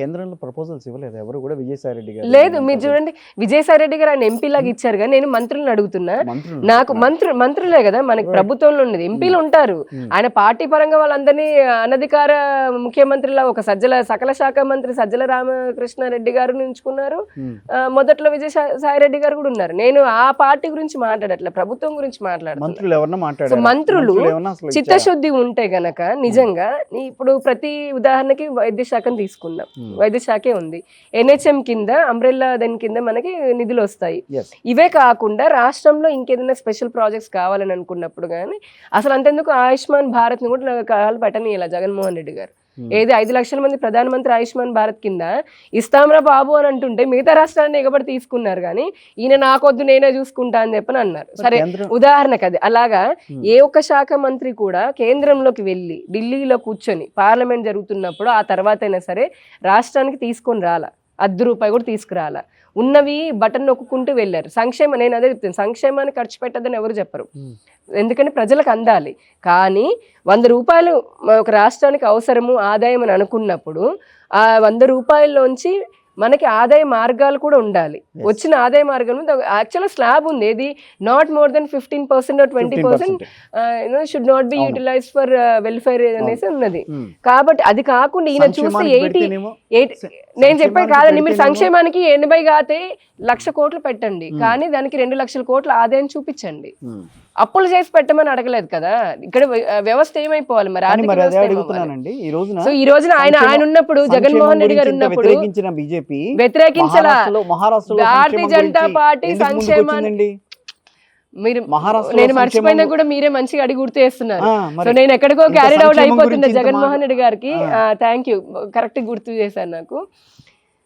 కేంద్రంలో ప్రపోజల్స్ ఇవ్వలేదు ఎవరు కూడా విజయసాయి రెడ్డి గారు లేదు. మీరు చూడండి, విజయసాయి రెడ్డి గారు ఆయన ఎంపీ లాగా ఇచ్చారు, కానీ నేను మంత్రులను అడుగుతున్నా. నాకు మంత్రులే కదా మనకి ప్రభుత్వంలో ఉన్నది, ఎంపీలు ఉంటారు. ఆయన పార్టీ పరంగా వాళ్ళందరినీ అనధికార ముఖ్యమంత్రిలా ఒక సకల శాఖ మంత్రి సజ్జల రామకృష్ణారెడ్డి గారు ఉంచుకున్నారు. మొదట్లో విజయసాయి రెడ్డి గారు కూడా ఉన్నారు. నేను ఆ పార్టీ గురించి మాట్లాడట్లే, ప్రభుత్వం గురించి మాట్లాడుతున్నాను. మంత్రులు చిత్తశుద్ధి ఉంటే గనక నిజంగా ఇప్పుడు ప్రతి ఉదాహరణకి వైద్య శాఖను తీసుకుందాం. వైద్య శాఖే ఉంది, NHM కింద అంబ్రెల్లా దాని కింద మనకి నిధులు వస్తాయి. ఇవే కాకుండా రాష్ట్రంలో ఇంకేదైనా స్పెషల్ ప్రాజెక్ట్స్ కావాలని అనుకున్నప్పుడు కానీ అసలు అంతెందుకు ఆయుష్మాన్ భారత్ ని కూడా కాలు పెట్టనీయాల జగన్మోహన్ రెడ్డి గారు. ఏది 5 లక్షల మంది ప్రధానమంత్రి ఆయుష్మాన్ భారత్ కింద ఇస్తాంరా బాబు అని అంటుంటే మిగతా రాష్ట్రాన్ని ఎగబడి తీసుకున్నారు, కానీ ఈయన నాకొద్దు నేనే చూసుకుంటా అని చెప్పని అన్నారు. సరే ఉదాహరణకు అది అలాగా ఏ ఒక్క శాఖ మంత్రి కూడా కేంద్రంలోకి వెళ్ళి ఢిల్లీలో కూర్చొని పార్లమెంట్ జరుగుతున్నప్పుడు ఆ తర్వాత అయినా సరే రాష్ట్రానికి తీసుకొని రాలా, ₹1 కూడా తీసుకురాలా. ఉన్నవి బటన్ నొక్కుంటూ వెళ్ళారు. నేను అదే చెప్తాను, సంక్షేమాన్ని ఖర్చు పెట్టద్దని ఎవరు చెప్పరు, ఎందుకంటే ప్రజలకు అందాలి. కానీ ₹100 ఒక రాష్ట్రానికి అవసరము ఆదాయం అని అనుకున్నప్పుడు ఆ ₹100లోంచి మనకి ఆదాయ మార్గాలు కూడా ఉండాలి. వచ్చిన ఆదాయ మార్గం యాక్చువల్గా స్లాబ్ ఉంది, ఏది not more than 15% or 20% should not be utilised for welfare అనేసి ఉన్నది. కాబట్టి అది కాకుండా ఈయన చూస్తే 80 నేను చెప్పేది కాదండి, మీరు సంక్షేమానికి 80 కాతే 1,00,000 కోట్లు పెట్టండి, కానీ దానికి 2 లక్షల కోట్ల ఆదాయం చూపించండి. అప్పులు చేసి పెట్టమని అడగలేదు కదా, ఇక్కడ వ్యవస్థ ఏమైపోవాలి మరి. సో ఈ రోజున ఆయన ఉన్నప్పుడు జగన్మోహన్ రెడ్డి గారు ఉన్నప్పుడు వ్యతిరేకించాల భారతీయ జనతా పార్టీ సంక్షేమాన్ని. మీరు నేను మర్చిపోయినా కూడా మీరే మంచిగా అడిగి గుర్తు చేస్తున్నారు. సో నేను ఎక్కడికో క్యారీడ్ అవుట్ అయిపోతున్నా జగన్మోహన్ రెడ్డి గారికి. థ్యాంక్ యూ, కరెక్ట్ గుర్తు చేశారు నాకు.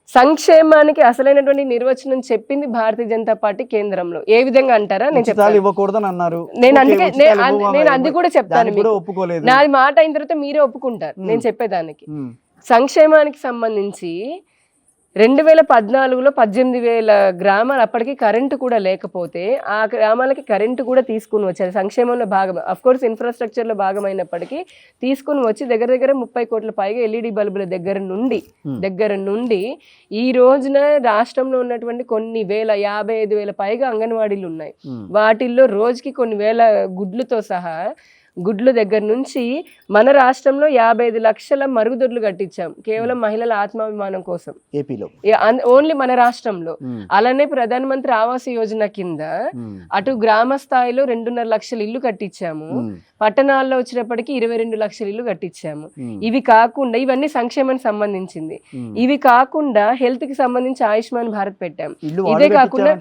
సంక్షేమానికి అసలైనటువంటి నిర్వచనం చెప్పింది భారతీయ జనతా పార్టీ కేంద్రంలో. ఏ విధంగా అంటారా, నేను అది కూడా చెప్తాను. నాది మాట అయిన తర్వాత మీరే ఒప్పుకుంటారు నేను చెప్పేదానికి. సంక్షేమానికి సంబంధించి 2014లో 18,000 గ్రామాలు అప్పటికి కరెంటు కూడా లేకపోతే ఆ గ్రామాలకి కరెంటు కూడా తీసుకుని వచ్చారు. సంక్షేమంలో భాగం, అఫ్ కోర్స్ ఇన్ఫ్రాస్ట్రక్చర్లో భాగమైనప్పటికీ తీసుకుని వచ్చి దగ్గర 30 కోట్ల పైగా LED బల్బుల దగ్గర నుండి ఈ రోజున రాష్ట్రంలో ఉన్నటువంటి కొన్ని 55,000 పైగా అంగన్వాడీలు ఉన్నాయి. వాటిల్లో రోజుకి కొన్ని వేల గుడ్లతో సహా గుడ్లు దగ్గర నుంచి మన రాష్ట్రంలో 55 లక్షల మరుగుదొడ్లు కట్టించాం కేవలం మహిళల ఆత్మాభిమానం కోసం ఏపీలో, ఓన్లీ మన రాష్ట్రంలో. అలానే ప్రధానమంత్రి ఆవాస్ యోజన కింద అటు గ్రామ స్థాయిలో 2.5 లక్షల ఇల్లు కట్టించాము, పట్టణాల్లో వచ్చినప్పటికీ 22 లక్షల ఇల్లు కట్టించాము. ఇవి కాకుండా ఇవన్నీ సంక్షేమానికి సంబంధించింది. ఇవి కాకుండా హెల్త్ కి సంబంధించి ఆయుష్మాన్ భారత్ పెట్టాం. ఇదే కాకుండా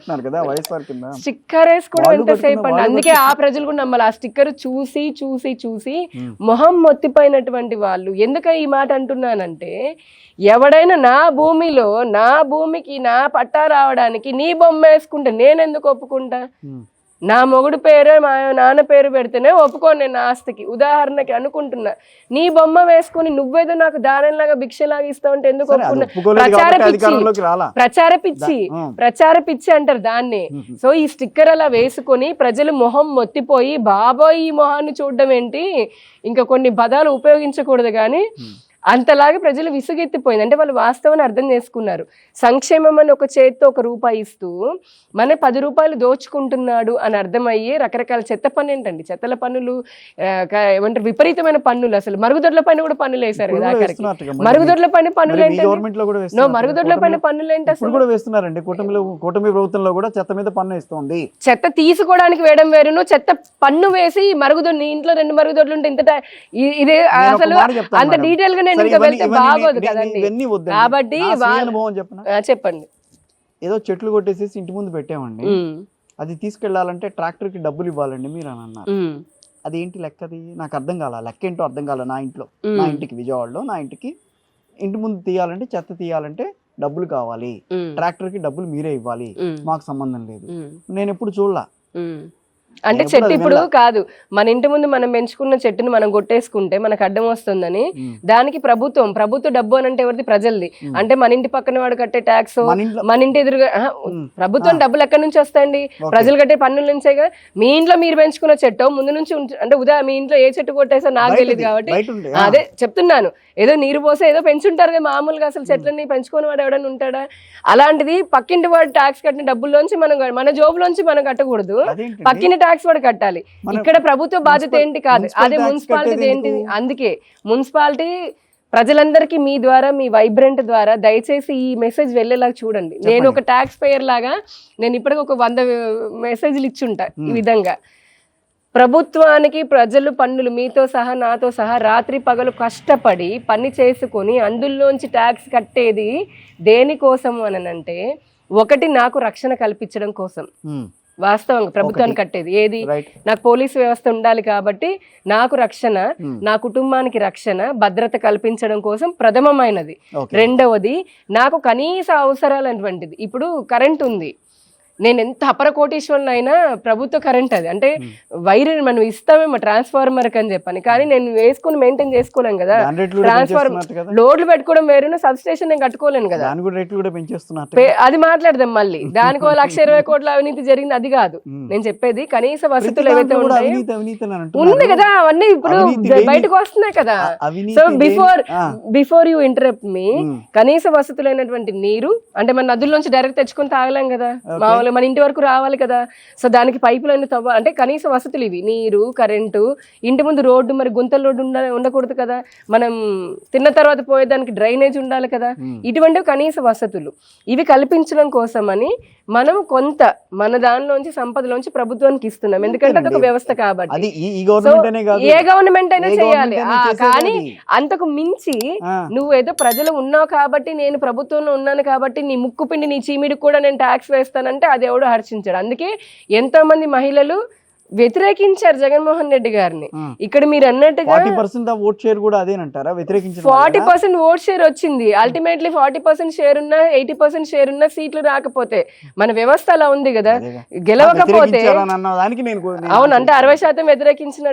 స్టిక్కర్ వేసుకోవడం ఎంతసేపు అండి, అందుకే ఆ ప్రజలు కూడా నమ్మాలి. ఆ స్టిక్కర్ చూసి చూసి చూసి మొహం మొత్తిపోయినటువంటి వాళ్ళు. ఎందుకు ఈ మాట అంటున్నానంటే, ఎవడైనా నా భూమికి నా పట్టా రావడానికి నీ బొమ్మ వేసుకుంటే నేనెందుకు ఒప్పుకుంటా? నా మొగుడు పేరు మా నాన్న పేరు పెడితేనే ఒప్పుకోను నేను ఆస్తికి. ఉదాహరణకి అనుకుంటున్నా, నీ బొమ్మ వేసుకుని నువ్వేదో నాకు దానంలాగా భిక్షలాగా ఇస్తావు అంటే ఎందుకు ఒప్పుకున్నా? ప్రచార పిచ్చి అంటారు దాన్ని. సో ఈ స్టిక్కర్ అలా వేసుకొని ప్రజలు మొహం మొత్తిపోయి బాబోయ్ ఈ మొహాన్ని చూడడం ఏంటి, ఇంకా కొన్ని పదాలు ఉపయోగించకూడదు కానీ అంతలాగా ప్రజలు విసుగెత్తిపోయింది. అంటే వాళ్ళు వాస్తవాన్ని అర్థం చేసుకున్నారు. సంక్షేమం అని ఒక చేతితో ₹1 ఇస్తూ మన ₹10 దోచుకుంటున్నాడు అని అర్థమయ్యే రకరకాల చెత్త పన్ను ఏంటండి, చెత్తల పన్నులు ఏమంటారు, విపరీతమైన పన్నులు. అసలు మరుగుదొడ్ల పైన కూడా పన్నులు వేశారు కదా. మరుగుదొడ్ల పైన పన్నులు ఏంటి, మరుగుదొడ్ల పైన పన్నులు ఏంటి అసలు కూటమి ప్రభుత్వంలో కూడా చెత్త మీద పన్ను ఇస్తుంది. చెత్త తీసుకోవడానికి వేయడం వేరును, చెత్త పన్ను వేసి మరుగుదొడ్లు, నీ ఇంట్లో 2 మరుగుదొడ్లు ఉంటే ఇంత ఇదే అసలు అంత డీటెయిల్ గా నేను ఇంకా వెళ్తే బాగోదు కదండి. కాబట్టి చెప్పండి. ఏదో చెట్లు కొట్టేసేసి ఇంటి ముందు పెట్టామండి, అది తీసుకెళ్లాలంటే ట్రాక్టర్ కి డబ్బులు ఇవ్వాలండి మీరు అని అన్నారు. అదేంటి లెక్క, అది నాకు అర్థం కాల, లెక్క ఏంటో అర్థం కాల. నా ఇంటికి విజయవాడలో నా ఇంటికి ఇంటి ముందు తీయాలంటే, చెత్త తీయాలంటే డబ్బులు కావాలి, ట్రాక్టర్ కి డబ్బులు మీరే ఇవ్వాలి, మాకు సంబంధం లేదు. నేను ఎప్పుడు చూడలా. అంటే నేను చెట్టు ఎప్పుడు ఇప్పుడు అది కాదు, మన ఇంటి ముందు మనం పెంచుకున్న చెట్టుని మనం కొట్టేసుకుంటే మనకు అడ్డం వస్తుందని దానికి ప్రభుత్వ డబ్బు అని అంటే ఎవరిది? ప్రజలది. అంటే మన ఇంటి పక్కన వాడు కట్టే ట్యాక్స్, మన ఇంట్లో మన ఇంటి ఎదురుగా ప్రభుత్వం డబ్బులు ఎక్కడి నుంచి వస్తాయండి? ప్రజలు కట్టే పన్నుల నుంచేగా. మీ ఇంట్లో మీరు పెంచుకున్న చెట్టు ముందు నుంచి అంటే మీ ఇంట్లో ఏ చెట్టు కొట్టేసో నాకు తెలియదు కాబట్టి బయట ఉండే అదే చెప్తున్నాను. ఏదో నీరు పోసే ఏదో పెంచుంటారు కదా మామూలుగా, అసలు చెట్లని పెంచుకొని వాడు ఎవడైనా ఉంటాడా? అలాంటిది పక్కింటి వాడు ట్యాక్స్ కట్టిన డబ్బుల్లోంచి మన జోబులోంచి మనం కట్టకూడదు, అదేంటండి? పక్కిన ట్యాక్స్ వాడు కట్టాలి. ఇక్కడ ప్రభుత్వ బాధ్యత ఏంటి? కాదు, అదే మున్సిపాలిటీ ఏంటి? అందుకే మున్సిపాలిటీ ప్రజలందరికీ మీ ద్వారా, మీ వైబ్రెంట్ ద్వారా దయచేసి ఈ మెసేజ్ వెళ్ళేలాగా చూడండి. నేను ఒక ట్యాక్స్ పేయర్ లాగా నేను ఇప్పటికి ఒక 100 మెసేజ్లు ఇచ్చుంటా ఈ విధంగా. ప్రభుత్వానికి ప్రజలు పన్నులు మీతో సహా నాతో సహా రాత్రి పగలు కష్టపడి పని చేసుకొని అందులోంచి ట్యాక్స్ కట్టేది దేనికోసం అనంటే, ఒకటి నాకు రక్షణ కల్పించడం కోసం. వాస్తవంగా ప్రభుత్వానికి కట్టేది ఏది? నాకు పోలీసు వ్యవస్థ ఉండాలి కాబట్టి నాకు రక్షణ, నా కుటుంబానికి రక్షణ, భద్రత కల్పించడం కోసం ప్రథమమైనది. రెండవది నాకు కనీస అవసరాలటువంటిది. ఇప్పుడు కరెంట్ ఉంది, నేను ఎంత అపర కోటీశ్వరుని అయినా ప్రభుత్వ కరెంట్ అది అంటే వైర్ మనం ఇస్తామేమో ట్రాన్స్ఫార్మర్ అని చెప్పని, కానీ నేను వేసుకుని మెయింటైన్ చేసుకోలేం కదా. ట్రాన్స్ఫార్మర్ లోడ్లు పెట్టుకోవడం వేరు, సబ్ స్టేషన్ నేను కట్టుకోలేను కదా. అది మాట్లాడదాం మళ్ళీ. దానికి 1,20,000 కోట్ల అవినీతి జరిగింది, అది కాదు నేను చెప్పేది. కనీస వసతులు ఏవైతే ఉంటాయి ఉంది కదా, అవన్నీ ఇప్పుడు బయటకు వస్తున్నాయి కదా. సో బిఫోర్ యూ ఇంటరప్ట్ మీ, కనీస వసతులైనటువంటి నీరు అంటే మన నదుల్లోంచి డైరెక్ట్ తెచ్చుకొని తాగలేం కదా, మామూలుగా మన ఇంటి వరకు రావాలి కదా. సో దానికి పైపులు అన్ని తవ్వాలి అంటే కనీస వసతులు ఇవి: నీరు, కరెంటు, ఇంటి ముందు రోడ్డు, మరి గుంతల రోడ్డు ఉండకూడదు కదా, మనం తిన్న తర్వాత పోయేదానికి డ్రైనేజ్ ఉండాలి కదా. ఇటువంటి కనీస వసతులు ఇవి కల్పించడం కోసమని మనం కొంత మన దానిలోంచి సంపదలోంచి ప్రభుత్వానికి ఇస్తున్నాం, ఎందుకంటే అదొక వ్యవస్థ కాబట్టి. ఏ గవర్నమెంట్ అయినా చేయాలి, కానీ అంతకు మించి నువ్వు ఏదో ప్రజలు ఉన్నావు కాబట్టి, నేను ప్రభుత్వంలో ఉన్నాను కాబట్టి నీ ముక్కు పిండి నీ చీమిడికి కూడా నేను ట్యాక్స్ వేస్తానంటే అది ఎవడో హర్షించాడు. అందుకే ఎంతో మంది మహిళలు వ్యతిరేకించారు జగన్మోహన్ రెడ్డి గారిని. ఇక్కడ మీరు అన్నట్టుగా 40% ఓట్ షేర్ కూడా అదేనంటారా? 40% ఓట్ షేర్ వచ్చింది. అల్టిమేట్లీ 40% షేర్ ఉన్నా 80% షేర్ ఉన్నా సీట్లు రాకపోతే మన వ్యవస్థ అలా ఉంది కదా. గెలవకపోతే అవును అంటే 60% వ్యతిరేకించిన